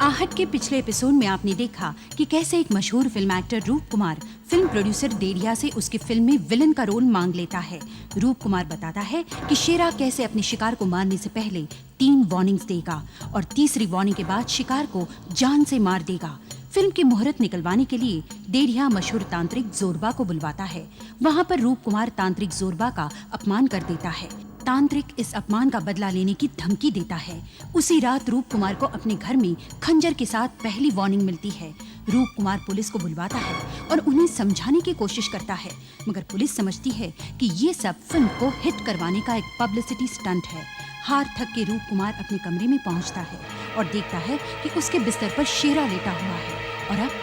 आहट के पिछले एपिसोड में आपने देखा कि कैसे एक मशहूर फिल्म एक्टर रूप कुमार फिल्म प्रोड्यूसर डेढ़िया से उसकी फिल्म में विलन का रोल मांग लेता है। रूप कुमार बताता है कि शेरा कैसे अपने शिकार को मारने से पहले 3 वार्निंग्स देगा और तीसरी वार्निंग के बाद शिकार को जान से मार देगा। फिल्म की मुहूर्त निकलवाने के लिए डेढ़िया मशहूर तांत्रिक जोरबा को बुलवाता है। वहाँ पर रूप कुमार तांत्रिक जोरबा का अपमान कर देता है। तांत्रिक इस अपमान का बदला लेने की धमकी देता है। उसी रात रूप कुमार को अपने घर में खंजर के साथ पहली वार्निंग मिलती है। रूप कुमार पुलिस को बुलवाता है और उन्हें समझाने की कोशिश करता है, मगर पुलिस समझती है कि ये सब फिल्म को हिट करवाने का एक पब्लिसिटी स्टंट है। हार थक के रूप कुमार अपने कमरे में पहुंचता है और देखता है कि उसके बिस्तर पर शेरा लेटा हुआ है और अब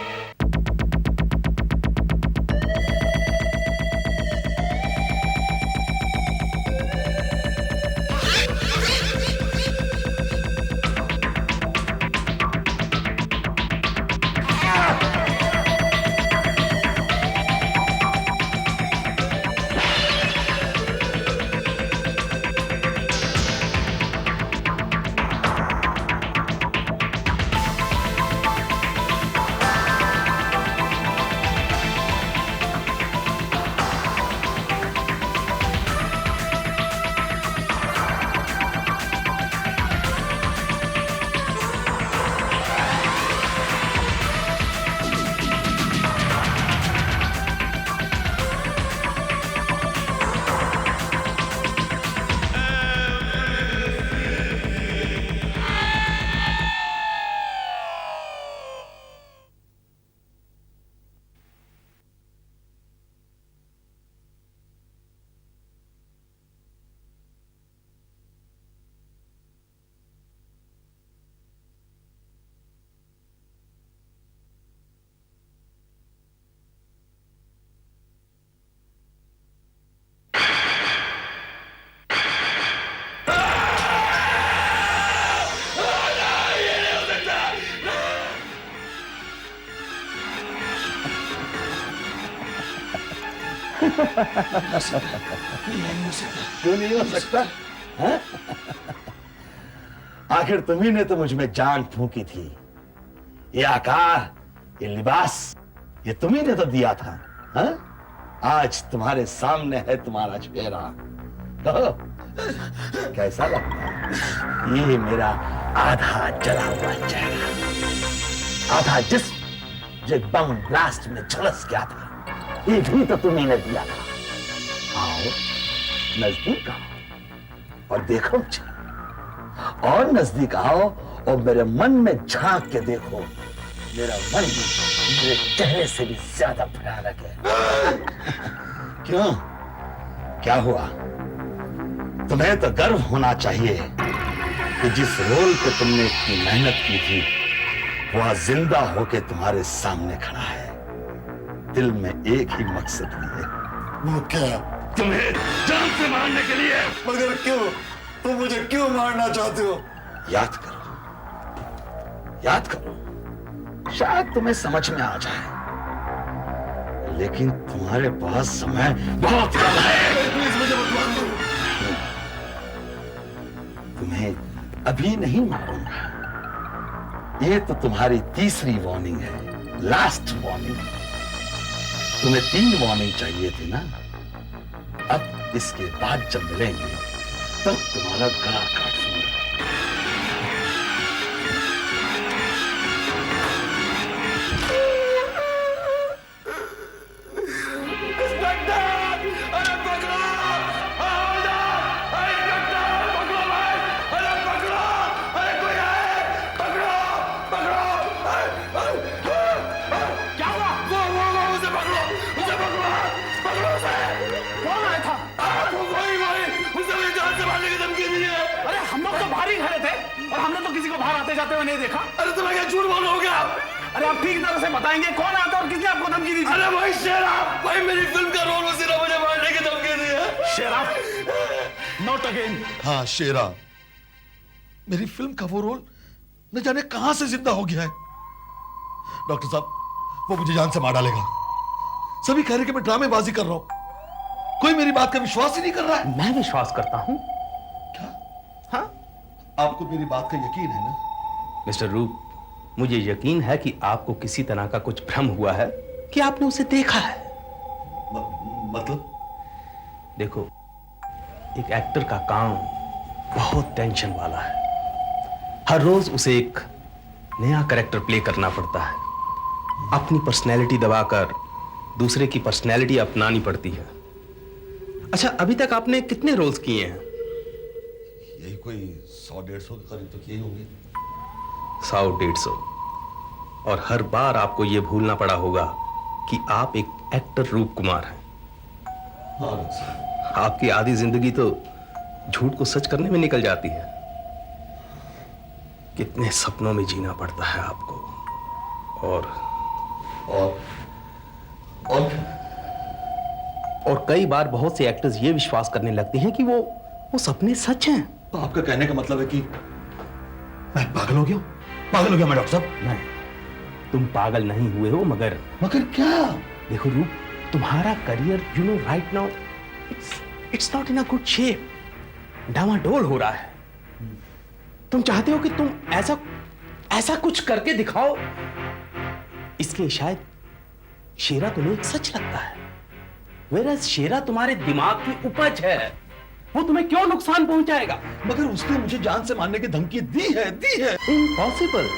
क्यों नहीं हो सकता? आखिर तुम्ही ने तो मुझ में जान फूंकी थी। ये आकार, ये लिबास, ये तुम्ही ने तो दिया था। हा? आज तुम्हारे सामने है तुम्हारा चेहरा। कहो, कैसा लगता है? ये मेरा आधा जला हुआ चेहरा, आधा जिस्म जो बम ब्लास्ट में झुलस गया था, ये भी तो तुम्ही ने दिया था। आओ नजदीक आओ और देखो मुझे, और नजदीक आओ और मेरे मन में झांक के देखो। मेरा मन मेरे चेहरे से भी ज्यादा भयानक है। क्यों? क्या हुआ? तुम्हें तो गर्व होना चाहिए कि जिस रोल पे तुमने इतनी मेहनत की थी वह जिंदा होके तुम्हारे सामने खड़ा है। दिल में एक ही मकसद लिए, वो क्या? तुम्हें जान से मारने के लिए। मगर क्यों? तुम मुझे क्यों मारना चाहते हो? याद करो, याद करो, शायद तुम्हें समझ में आ जाए, लेकिन तुम्हारे पास समय बहुत कम है। प्लीज मुझे मत मारो। तुम्हें अभी नहीं मारूंगा। ये तो तुम्हारी तीसरी वार्निंग है, लास्ट वार्निंग। तुम्हें 3 वार्निंग चाहिए थी ना? अब इसके बाद जब मिलेंगे तब तुम्हारा गला काटूंगा। और हमने तो किसी को बाहर आते जाते हुए नहीं देखा। अरे तुम्हें क्या झूठ बोलोगे आप? अरे आप ठीक तरह से बताएंगे कौन आता और किसने आपको धमकी दी थी? अरे भाई शेरा, भाई मेरी फिल्म का रोल उसी ने मुझे मारने की धमकी दी है। शेरा, नॉट अगेन। हाँ शेरा, मेरी फिल्म का वो रोल न जाने कहां से जिंदा हो गया है। डॉक्टर साहब, वो मुझे जान से मार डालेगा। सभी कह रहे कि मैं ड्रामेबाजी कर रहा हूं। कोई मेरी बात का विश्वास ही नहीं कर रहा है। मैं विश्वास करता हूं। क्या? हाँ? आपको मेरी बात का यकीन है ना? मिस्टर रूप, मुझे यकीन है कि आपको किसी तरह का कुछ भ्रम हुआ है कि आपने उसे देखा है। मतलब? देखो, एक एक्टर का काम बहुत टेंशन वाला है। हर रोज उसे एक नया कैरेक्टर प्ले करना पड़ता है। अपनी पर्सनैलिटी दबाकर दूसरे की पर्सनैलिटी अपनानी पड़ती है। अच्छा, अभी तक आपने कितने रोल्स किए हैं? यही कोई 100-150 के करीब तो किए होंगे। 100-150। और हर बार आपको यह भूलना पड़ा होगा कि आप एक एक्टर रूप कुमार हैं। हाँ डॉक्टर साहब। आपकी आधी जिंदगी तो झूठ को सच करने में निकल जाती है। कितने सपनों में जीना पड़ता है आपको। और कई बार बहुत से एक्टर्स ये विश्वास करने लगते हैं कि वो सपने सच हैं। तो आपका कहने का मतलब है कि मैं पागल हो गया? पागल हो गया मैं डॉक्टर साहब? नहीं, तुम पागल नहीं हुए हो, मगर क्या? देखो रूप, तुम्हारा career right now it's not in a good shape. डामाडोल हो रहा है। तुम चाहते हो कि तुम ऐसा कुछ करके दिखाओ, इसलिए शायद शेरा तुम्हें एक सच लगता है। वेरएज शेरा तुम्हारे दिमाग की उपज है। वो तुम्हें क्यों नुकसान पहुंचाएगा? मगर उसने मुझे जान से मारने की धमकी दी है। इम्पॉसिबल,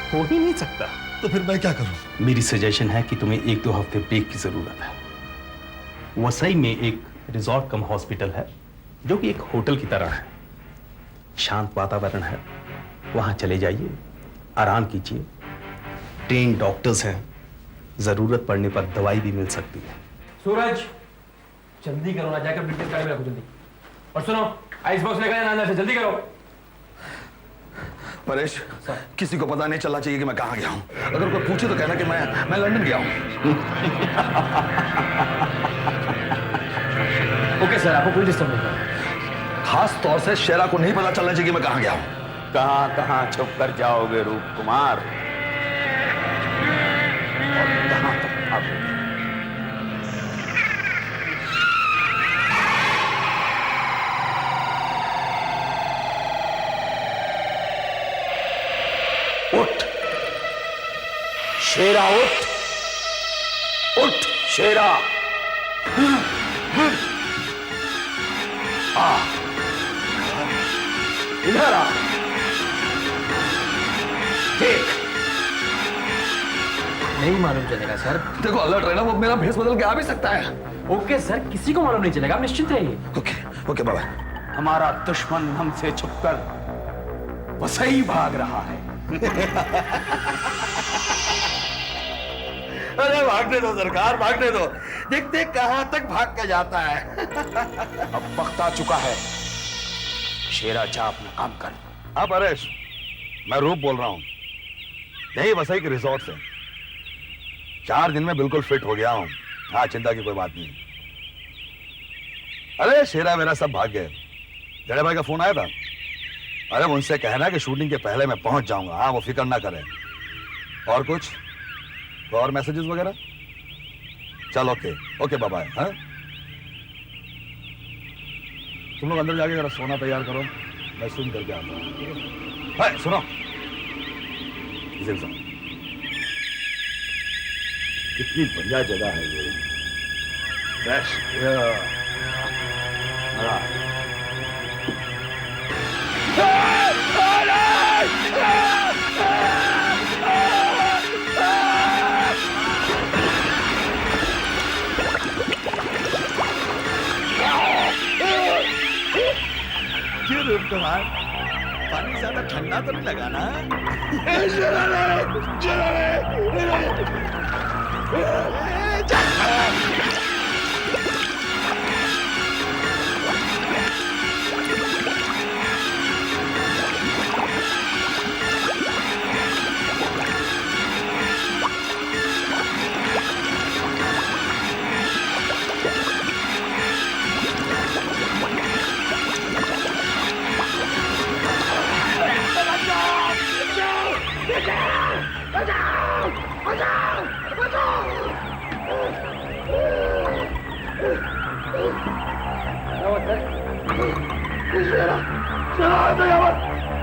हो ही नहीं सकता। तो फिर मैं क्या करूं? मेरी सजेशन है कि तुम्हें 1-2 हफ्ते ब्रेक की जरूरत है। वसई में एक रिजॉर्ट कम हॉस्पिटल है जो कि एक होटल की तरह है। शांत वातावरण है, वहां चले जाइए, आराम कीजिए। ट्रेन डॉक्टर्स हैं, जरूरत पड़ने पर दवाई भी मिल सकती है। सूरज, जल्दी करो ना, जाकर ब्रिटिश गाड़ी में रखो जल्दी। और सुनो, आइस बॉक्स लेकर आना अंदर से, जल्दी करो। परेश, किसी को पता नहीं चलना चाहिए कि मैं कहां गया हूं। अगर कोई पूछे तो कहना कि मैं लंदन गया हूं। ओके सर, आपको कोई डिस्टर्ब नहीं होगा। खास तौर से शेरा को नहीं पता चलना चाहिए कि मैं कहां गया हूं। कहां छुप कर जाओगे रूप कुमार? और कहां तक भागोगे? उठ शेरा, उठ शेरा। इधर आ, देख। नहीं मालूम चलेगा सर। देखो अलर्ट रहना, वो मेरा भेस बदल के आ भी सकता है। ओके सर, किसी को मालूम नहीं चलेगा, आप निश्चिंत रहिए। ओके बाबा। हमारा दुश्मन हमसे छुपकर वसई भाग रहा है। अरे भागने दो सरकार, भागने दो। देखते कहां तक भाग के जाता है। अब वक्त आ चुका है। शेरा, जा अपना काम कर। हाँ परेश, मैं रूप बोल रहा हूं, यही वसई के रिसोर्ट से। 4 दिन में बिल्कुल फिट हो गया हूं। हाँ, चिंता की कोई बात नहीं। अरे शेरा मेरा सब भाग गए। जड़े भाई का फोन आया था। अरे उनसे कहना कि शूटिंग के पहले मैं पहुंच जाऊंगा। हाँ, वो फिक्र ना करें। और कुछ तो और मैसेजेस वगैरह? चल ओके बाय। हाँ, तुम लोग अंदर जाके जरा सोना तैयार करो, मैं सुन करके आता हूँ। है, सुनो, कितनी बढ़िया जगह है ये। Fresh air. क्यों रूप कुमार, पानी ज्यादा ठंडा तो नहीं लगा ना?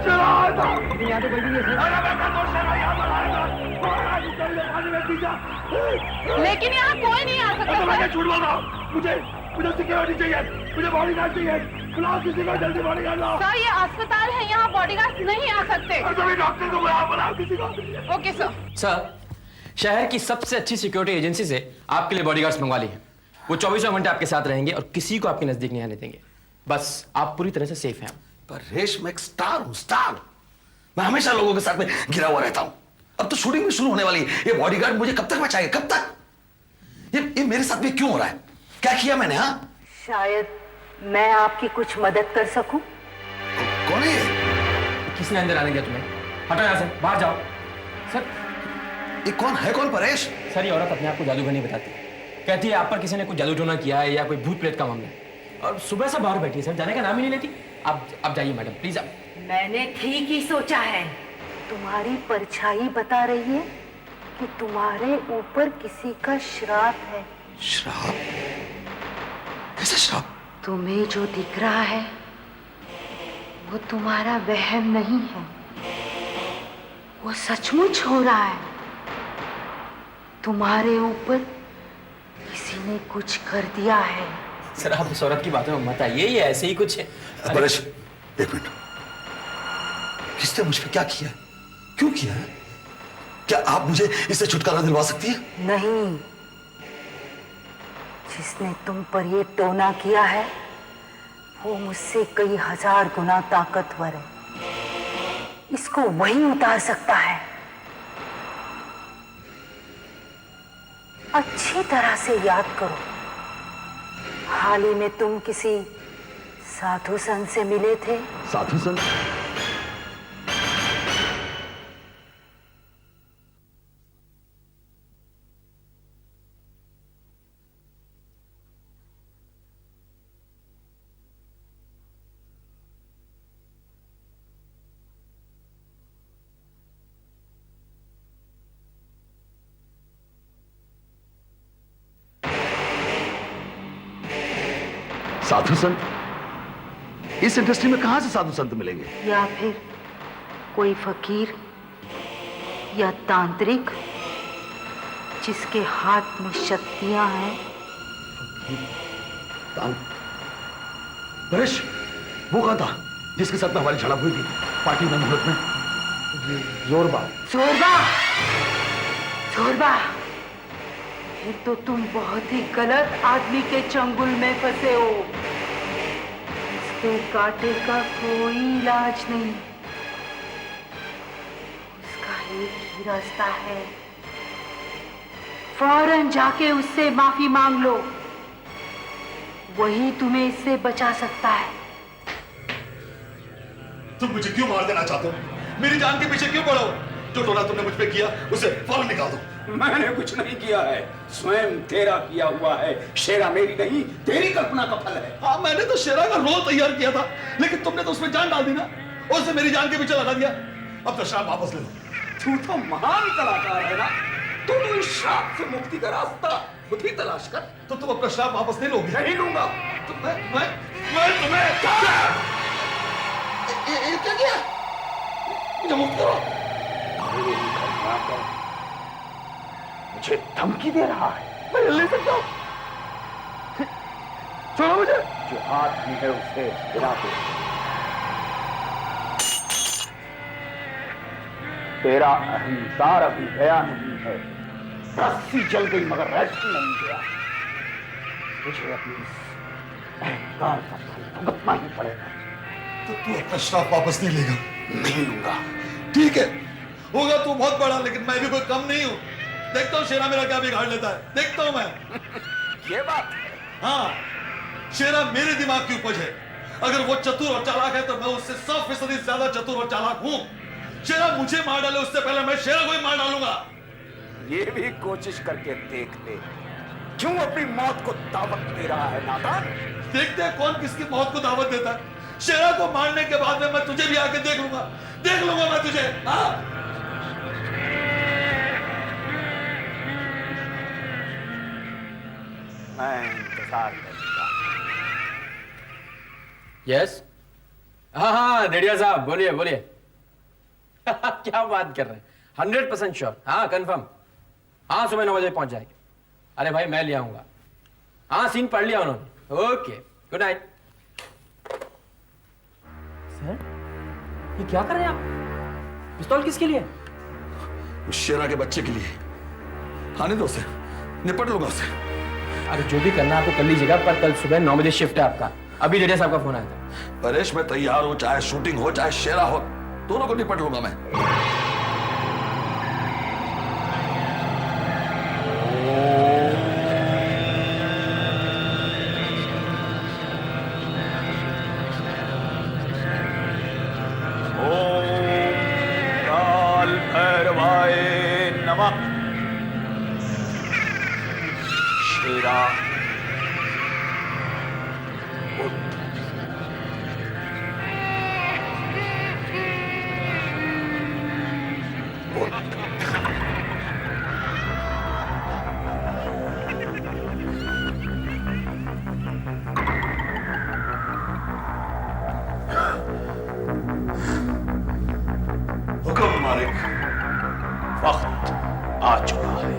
शेरा आएगा। यहाँ तो गलती है सर। अरे बेटा तो शेरा यहाँ पर आएगा। पानी में पी जा। लेकिन यहाँ कोई नहीं आ सकता तो मैं सर। झूठ बोल रहा हूँ। मुझे सिक्योरिटी चाहिए। मुझे बॉडीगार्ड चाहिए। बुलाओ किसी को, जल्दी बॉडीगार्ड लाओ। सर ये अस्पताल है, यहाँ बॉडीगार्ड नहीं आ सकते। और सभी डॉक्टर को बुलाओ किसी को। Okay sir. सर, शहर की सबसे अच्छी सिक्योरिटी एजेंसी से आपके लिए बॉडीगार्ड्स मंगवा ली है। वो 24 घंटे आपके साथ रहेंगे और किसी को आपके नजदीक नहीं आने देंगे। बस आप पूरी तरह से सेफ हैं। परेश, मैं एक स्टार हूं, स्टार। मैं हमेशा लोगों के साथ में घिरा हुआ रहता हूं। अब तो शूटिंग भी शुरू होने वाली है। ये बॉडीगार्ड मुझे कब तक बचाएगा, कब तक? ये मेरे साथ में क्यों हो रहा है? क्या किया मैंने? हाँ, शायद मैं आपकी कुछ मदद कर सकूं। कौन है ये? किसने अंदर आने दिया तुम्हें? हटो यहाँ से, बाहर जाओ। सर, ये कौन है? कौन परेश? सर ये औरत अपने आप को जादूगर नहीं बताती। कहती है आप पर किसी ने कुछ जादू टोना किया है या कोई भूत प्रेत का मामला है। और सुबह से बाहर बैठी है सर, जाने का नाम ही नहीं लेती। आप जाइए मैडम, प्लीज आप। मैंने ठीक ही सोचा है। तुम्हारी परछाई बता रही है कि तुम्हारे ऊपर किसी का श्राप है। श्राप? कैसा श्राप? तुम्हें जो दिख रहा है वो तुम्हारा वहम नहीं है, वो सचमुच हो रहा है। तुम्हारे ऊपर किसी ने कुछ कर दिया है। सर आप इस औरत की बातों में मत आइए, ये ऐसे ही कुछ है। परेश, एक मिनट। किसने मुझ पे क्या किया है? क्यों किया है? क्या आप मुझे इससे छुटकारा दिलवा सकती है? नहीं, जिसने तुम पर ये टोना किया है वो मुझसे कई हजार गुना ताकतवर है। इसको वही उतार सकता है। अच्छी तरह से याद करो, हाल ही में तुम किसी साधु संत से मिले थे। साधु संत? साधु संत? इस इंडस्ट्री में कहां से साधु संत मिलेंगे? या फिर कोई फकीर या तांत्रिक जिसके हाथ में शक्तियां हैं। परेश, वो कौन था जिसके साथ में हमारी झड़प हुई थी पार्टी में, मुहूर्त में? जोरबा। जोरबा, जोरबा, फिर तो तुम बहुत ही गलत आदमी के चंगुल में फंसे हो। इसके कांटे का कोई इलाज नहीं। उसका एक ही रास्ता है, फौरन जाके उससे माफी मांग लो। वही तुम्हें इससे बचा सकता है। तुम मुझे क्यों मार देना चाहते हो? मेरी जान के पीछे क्यों पड़ो? जो टोना तुमने मुझ पे किया उसे फौरन निकाल दो। मैंने कुछ नहीं किया है, स्वयं तेरा किया हुआ है। शेरा मेरी नहीं, तेरी कल्पना का फल है। हाँ, मैंने तो शेरा का रोल तैयार किया था, लेकिन तुमने तो उसमें जान डाल दी ना, और उसे मेरी जान के पीछे लगा दिया। अब तो श्राप वापस ले लो। तू तो महान कलाकार है ना, तू तो इस श्राप से मुक्ति का रास्ता खुद ही तलाश कर। तो तुम अपना श्राप वापस नहीं लोगे? नहीं लूंगा। तो मैं तुम्हें ये क्या किया? मुझे मुक्त करो। मुझे धमकी दे रहा है। मैं हिल नहीं सकता हूं। छोड़ो मुझे। जो हाथ में है उसे गिरा दो। तेरा अहंकार अभी गया नहीं है। रस्सी जल गई मगर रस्सी नहीं गया। मुझे अपनी अहंकार का फल भुगतना ही पड़ेगा। तो तू अपना श्राप वापस नहीं लेगा? नहीं लूंगा। ठीक है, होगा तू बहुत बड़ा, लेकिन मैं भी कोई कम नहीं हूं। देखता हूं शेरा मेरा क्या बिगाड़ लेता है, देखता हूं मैं। ये बात हाँ, शेरा मेरे दिमाग की उपज है। अगर वो चतुर और चालाक है तो मैं उससे 100% ज्यादा चतुर और चालाक हूं। शेरा मुझे मार डाले उससे पहले मैं शेरा को ही मार डालूंगा। ये भी कोशिश करके देख ले। क्यों अपनी मौत को दावत दे रहा है नादान? देखते हैं कौन किसकी मौत को दावत देता है। शेरा को मारने के बाद में मैं तुझे भी आके देख लूंगा मैं तुझे। हाँ, मैं इंतजार करूंगा। यस? हाँ हाँ, डेढ़िया साहब बोलिए बोलिए। क्या बात कर रहे हैं? 100% श्योर। हाँ कंफर्म। हाँ सुबह 9 बजे पहुंच जाएगी। अरे भाई मैं ले आऊंगा। हाँ सीन पढ़ लिया उन्होंने। Okay good night. सर ये क्या कर रहे हैं आप? पिस्तौल किसके लिए? उस शेरा के बच्चे के लिए। आने दो उसे, निपट लूंगा उसे। अरे जो भी करना है आपको कर लीजिएगा, पर कल सुबह 9 बजे शिफ्ट है आपका। अभी डेढ़ साहब का फोन आया था। परेश मैं तैयार हूं, चाहे शूटिंग हो चाहे शेरा हो, दोनों को निपट लूंगा मैं। काल भैरवाय नमः। शेरा हुक्म मालिक। वक्त आ चुका है।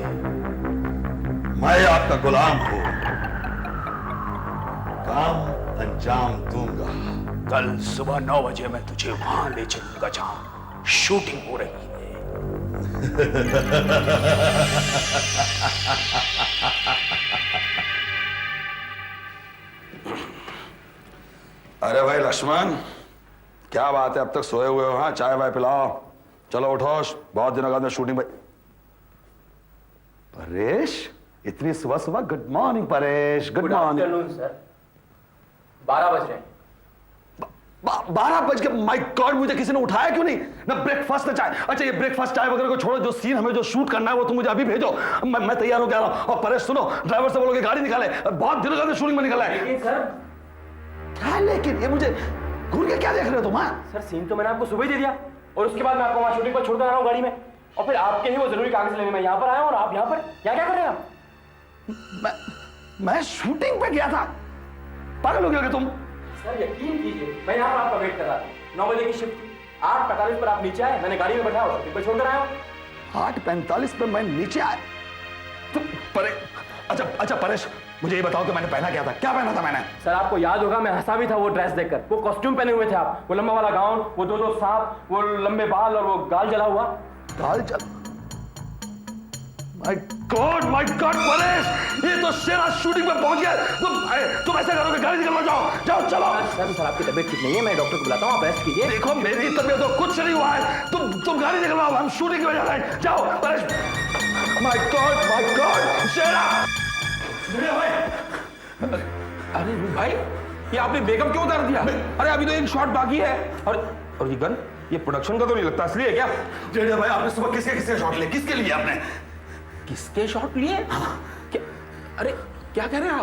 मैं आपका गुलाम हूं, काम अंजाम दूंगा। कल सुबह 9 बजे मैं तुझे वहां ले चलूंगा जहां शूटिंग हो रही है। अरे भाई लक्ष्मण, क्या बात है, अब तक सोए हुए हो? हाँ चाय वाय पिलाओ, चलो उठो, बहुत दिनों बाद में शूटिंग में। परेश इतनी सुबह सुबह? Good morning Paresh. Good morning sir. 12 बज रहे हैं। 12 बज के? माय गॉड, मुझे किसी ने उठाया क्यों नहीं? ना ब्रेकफास्ट ना चाय। अच्छा ये ब्रेकफास्ट चाय वगैरह को छोड़ो, जो सीन हमें जो शूट करना है वो तुम मुझे अभी भेजो। मैं तैयार हो गया हूं। और परेश सुनो, ड्राइवर से बोलो कि गाड़ी निकाले, बहुत दिनों बाद शूटिंग में निकला है। लेकिन सर। क्या लेकिन? ये मुझे घूर के क्या देख रहे हो तुम? सर सीन तो मैंने आपको सुबह ही दे दिया, और उसके बाद मैं आपको वहां शूटिंग पर छोड़कर आ रहा हूँ गाड़ी में, और फिर आपके ही वो जरूरी कागज लेने मैं यहाँ पर आया हूँ, और आप यहाँ पर क्या क्या कर रहे हैं आप? मैं शूटिंग पे गया था? पागल हो गए तुम? सर यकीन कीजिए, मैं यहाँ पर आपका वेट कर रहा था। 9 बजे की शिफ्ट, 8:45 पर आप नीचे आए, मैंने गाड़ी में बैठा और शूटिंग पर छोड़कर आया हूँ। 8:45 पे मैं नीचे आया? तुम अच्छा परेश, मुझे ये बताओ कि मैंने पहना क्या था? क्या पहना था मैंने? सर आपको याद होगा, मैं हंसा भी था वो ड्रेस देखकर। वो कॉस्ट्यूम पहने हुए थे आप, वो लंबा वाला गाउन, वो दो सांप, वो लंबे बाल, और वो गाल जला हुआ। गाल जल? माय गॉड परेश, ये तो शेरा शूटिंग पे पहुंच गया। तुम ऐसा करो कि गाड़ी निकलवा, जाओ चलो। सर आपकी तबीयत ठीक नहीं है, मैं डॉक्टर को बुलाता हूँ, आप रेस्ट कीजिए। देखो मेरी तबीयत तो कुछ नहीं हुआ है, तुम गाड़ी निकलवाओ, हम शूटिंग के वजह जा रहे हैं। जाओ परेश। माय गॉड शेरा। अरे भाई, ये आपने मेकअप क्यों उतार दिया? अरे अभी तो एक शॉट बाकी है। और ये गन, ये प्रोडक्शन का तो नहीं लगता, असली है क्या? जेठा भाई, आपने सुबह किसके शॉट लिए? किसके लिए आपने? किसके शॉट लिए? क्या? अरे क्या कह रहे हैं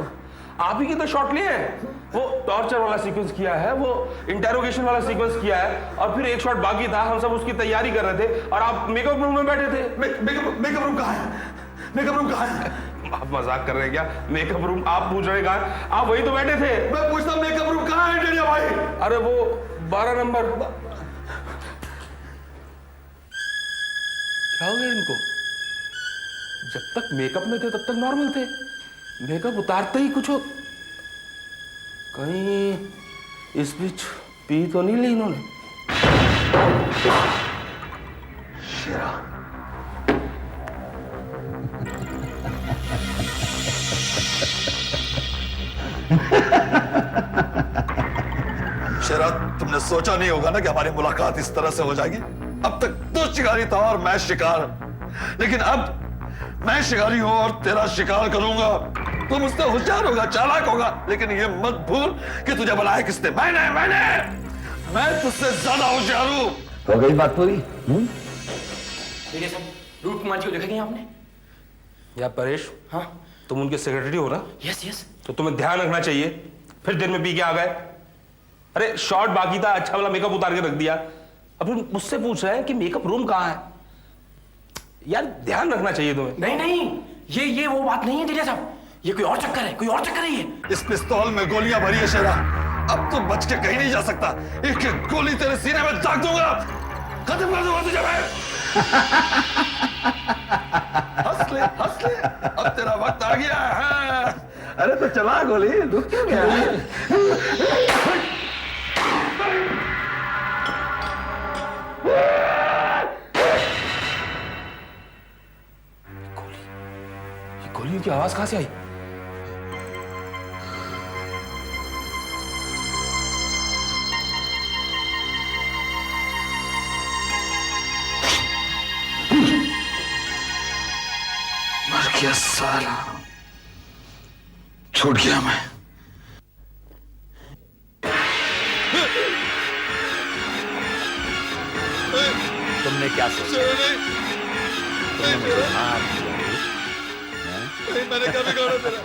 आप ही के तो शॉट लिए हैं। वो टॉर्चर वाला सीक्वेंस किया है, वो इंटेरोगेशन वाला सीक्वेंस किया है, और फिर एक शॉट बाकी था, हम सब उसकी तैयारी कर रहे थे, और आप मेकअप रूम में बैठे थे। मेकअप रूम कहाँ है? मेकअप रूम कहाँ है? आप मजाक कर रहे हैं क्या? मेकअप रूम आप पूछ रहे कहाँ है? आप वही तो बैठे थे। मैं पूछता मेकअप रूम कहाँ है जेठा भाई? अरे वो 12 नंबर। क्या हो गया इनको? जब तक मेकअप में थे तब तक नॉर्मल थे, मेकअप उतारते ही कुछ हो। कहीं इस बीच पी तो नहीं ली इन्होंने? शेरा, शेरा, तुमने सोचा नहीं होगा ना कि हमारी मुलाकात इस तरह से हो जाएगी। अब तक तो शिकारी था और मैं शिकार, लेकिन अब मैं शिकारी हूं और तेरा शिकार करूंगा। तू मुझसे होशियार होगा, चालाक होगा, लेकिन ये मत भूल कि तुझे बुलाया किसने? मैं तुझसे ज्यादा होशियार हूं। हो गई बात पूरी? देखिए सर, रूप कुमार जी को देखा क्या आपने? यार परेश, हाँ तुम उनके सेक्रेटरी हो ना? यस। तो तुम्हें ध्यान रखना चाहिए, फिर दिन में पी के आ गए। अरे शॉट बाकी था, अच्छा वाला मेकअप उतार के रख दिया, अब तुम मुझसे पूछ रहे हैं कि मेकअप रूम कहाँ है? यार ध्यान रखना चाहिए तुम्हें। नहीं, ये वो बात नहीं है डीजे साहब, ये कोई और चक्कर है, ये। इस पिस्तौल में गोलियां भरी है शेरा, अब तो बच के कहीं नहीं जा सकता। एक एक गोली तेरे सीने में दाग दूंगा। खत्म कर दूंगा तुझे मैं। हंस ले, अब तेरा वक्त आ गया है। अरे तो चला गोली, रुक क्यों गया? गोलियों की आवाज कहां से आई? मर गया साला, छूट गया मैं। तुमने क्या सोचा? तुमने मुझे मार दिया? मैंने क्या बिगाड़ा तेरा?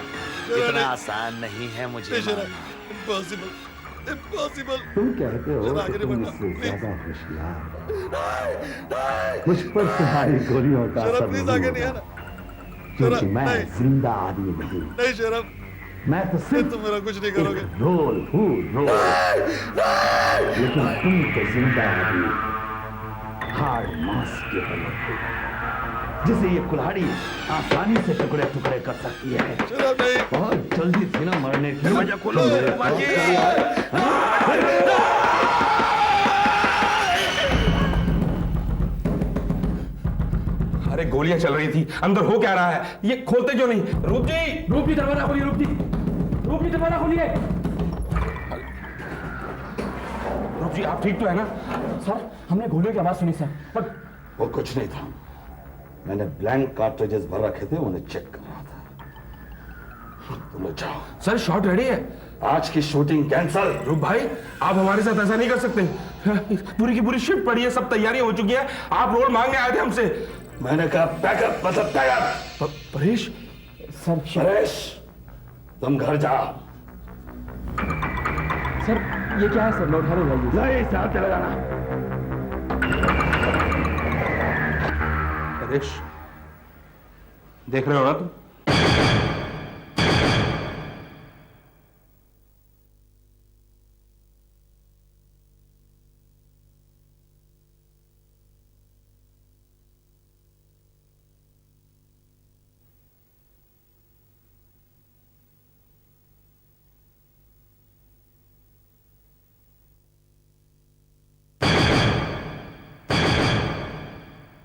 इतना आसान नहीं है मुझे मारना। Impossible, impossible. तुम कहते हो कि तुम मुझसे ज्यादा होशियार हो। मुझ पर तुम्हारी गोलियों का असर प्लीज आगे नहीं नहीं आना। होगा, क्योंकि मैं जिंदा आदमी नहीं। नहीं शेरब, मैं तो सिर्फ तुम मेरा कुछ नहीं करोगे। एक रोल हूँ, रोल। लेकिन तुम तो जिंदा आदमी, हार्ड मांस के बने हो, जिसे ये कुल्हाड़ी आसानी से टुकड़े टुकड़े कर सकती है। शेरब नहीं। बहुत जल्दी थी ना मरने की। दरवाजा खोलो, अरे गोलियां चल रही थी, अंदर हो क्या रहा है? ये खोलते क्यों नहीं? रूप जी दरवाजा खोलिए, रूप जी दरवाजा खोलिए। रूप जी आप ठीक तो है ना? सर हमने गोलियों की आवाज सुनी सर, पर वो कुछ नहीं था। मैंने ब्लैंक कार्ट्रिजेस भर रखे थे, उन्हें चेक कर रहा था। तुम लोग जाओ। सर शॉट रेडी है। आज की शूटिंग कैंसल। रूप भाई आप हमारे साथ ऐसा नहीं कर सकते। पूरी की पूरी शिफ्ट पड़ी है, सब तैयारियां हो चुकी हैं, आप रोल मांगने आए थे हमसे। मैंने कहा पैकअप मतलब पैकअप। परेश सर, परेश तुम घर जाओ। सर ये क्या है सर? लौट हारे नहीं, साथ लगाना। परेश देख रहे हो ना तुम?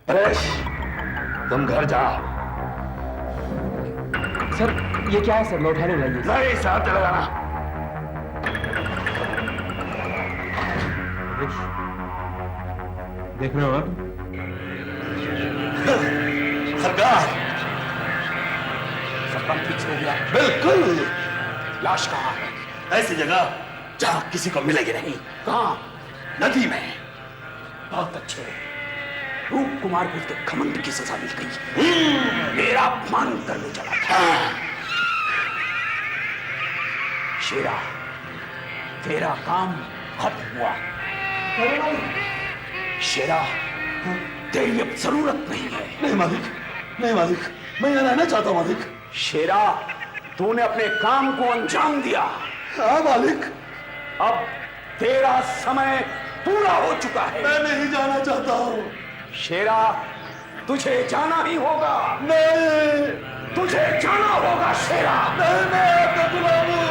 परेश तुम घर जाओ। सर ये क्या है सर? लौट हारे लाइए। नहीं, साथ लगाना। परेश देख रहे हो ना तुम? सरकार, सब फिक्स हो गया। बिल्कुल। लाश कहाँ है? ऐसी जगह जहां किसी को मिलेगी नहीं। कहाँ? नदी में। बहुत अच्छे। रूप कुमार को उसके घमंड की सजा मिल गई। मेरा अपमान करने चला था। शेरा तेरा काम खत्म हुआ। शेरा तेरी अब जरूरत नहीं है। नहीं मालिक, नहीं मालिक, मैं यहाँ रहना चाहता हूँ मालिक। शेरा तूने अपने काम को अंजाम दिया। हाँ मालिक। अब तेरा समय पूरा हो चुका है। मैं नहीं जाना चाहता हूँ। शेरा तुझे जाना ही होगा। नहीं, तुझे जाना होगा शेरा। नहीं, मैं आपका गुलाम हूँ।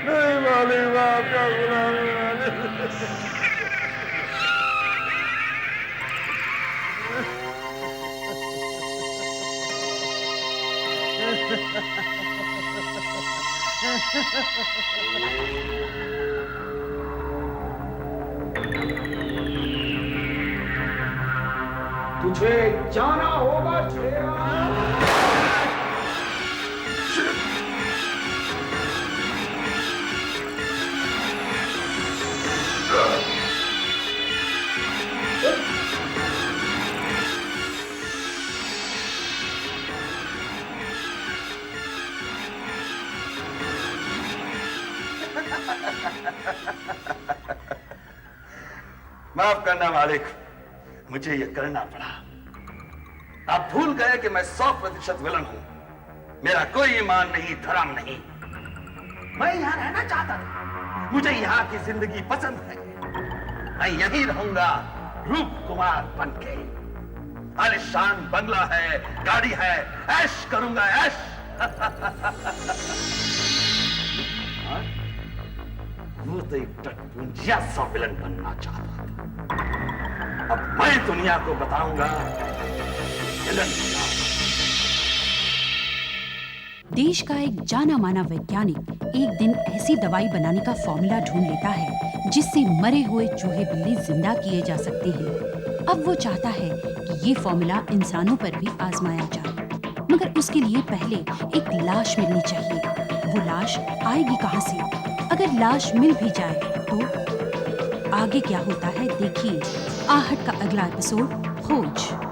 नहीं मालिक, मैं आपका गुलाम हूँ। तुझे जाना होगा शेरा। माफ करना मालिक, मुझे ये करना पड़ा। आप भूल गए कि मैं 100% विलन हूं। मेरा कोई ईमान नहीं, धर्म नहीं। मैं यहां रहना चाहता था, मुझे यहां की जिंदगी पसंद है। मैं यही रहूंगा रूप कुमार बनके। आलिशान बंगला है, गाड़ी है, ऐश करूंगा ऐश। हाँ? वो तो एक टटपुंजिया सा विलन बनना चाहता था। अब मैं दुनिया को बताऊंगा विलन क्या। देश का एक जाना माना वैज्ञानिक एक दिन ऐसी दवाई बनाने का फॉर्मूला ढूंढ लेता है जिससे मरे हुए चूहे बिल्ली जिंदा किए जा सकते हैं। अब वो चाहता है कि ये फॉर्मूला इंसानों पर भी आजमाया जाए, मगर उसके लिए पहले एक लाश मिलनी चाहिए। वो लाश आएगी कहां से? अगर लाश मिल भी जाए तो आगे क्या होता है देखिए। आहट का अगला एपिसोड खोज।